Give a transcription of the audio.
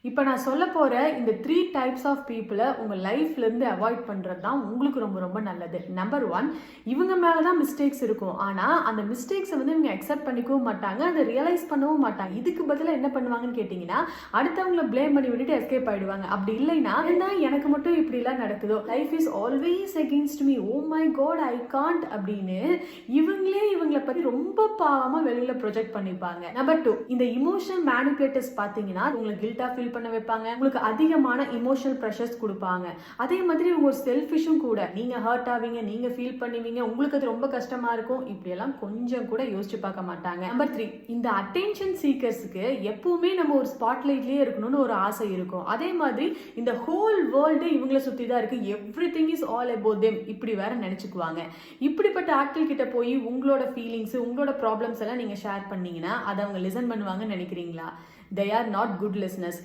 இப்போ நான் சொல்ல போற இந்த 3 டைப்ஸ் ஆஃப் பீப்புளை உங்க லைஃப்ல இருந்து அவாய்ட் பண்றது தான் உங்களுக்கு ரொம்ப ரொம்ப நல்லது. நம்பர் 1, இவங்க மேல தான் மிஸ்டேக்ஸ் இருக்கும். ஆனா அந்த மிஸ்டேக்ஸை வந்து இவங்க அக்செப்ட் பண்ணிக்கவும் மாட்டாங்க, அதை ரியலைஸ் பண்ணவும் மாட்டாங்க. இதுக்கு பதிலா என்ன பண்ணுவாங்கன்னு கேட்டீங்கன்னா, அடுத்தவங்கள ப்ளேம் பண்ணி விட்டுட்டு எஸ்கேப் ஆயிடுவாங்க. அப்படி இல்லைன்னா, என்ன எனக்கு மட்டும் இப்படி எல்லாம் நடக்குதோ, life is always against me, oh my God I can't அப்படின்னு இவங்களை பத்தி ரொம்ப பாவமா வெளியில ப்ரொஜெக்ட் பண்ணிப்பாங்க. நம்பர் 2, இந்த இமோஷனல் மேனிபுலேட்டர்ஸ் பாத்தீங்கன்னா உங்களுக்கு கில்ட்டா ஃபீல் பண்ண வைப்பாங்க, உங்களுக்கு அதிகமான இமோஷனல் ப்ரெஷர்ஸ் கொடுப்பாங்க. அதே மாதிரி உங்க ஒரு செல்ஃபிஷும் கூட, நீங்க ஹர்ட் ஆவீங்க, நீங்க ஃபீல் பண்ணுவீங்க, உங்களுக்கு அது ரொம்ப கஷ்டமா இருக்கும், இப்படி எல்லாம் கொஞ்சம் கூட யோசிச்சு பார்க்க மாட்டாங்க. நம்பர் 3, இந்த அட்டென்ஷன் சீக்கர்ஸ்க்கு எப்பவுமே நம்ம ஒரு ஸ்பாட்லைட்லயே இருக்கணும்னு ஒரு ஆசை இருக்கும். அதே மாதிரி இந்த ஹோல் வேர்ல்டு இவங்களை சுத்தி தான் இருக்கு, everything is all about them இப்படி வேற நினைச்சுக்குவாங்க. இப்படிப்பட்ட ஆட்கள் கிட்ட போய் உங்களோட ஃபீலிங்ஸ், உங்களோட ப்ராப்ளம்ஸ் எல்லாம் நீங்க ஷேர் பண்ணீங்கன்னா அதை அவங்க லிசன் பண்ணுவாங்கன்னு நினைக்கிறீங்களா? They are not good listeners.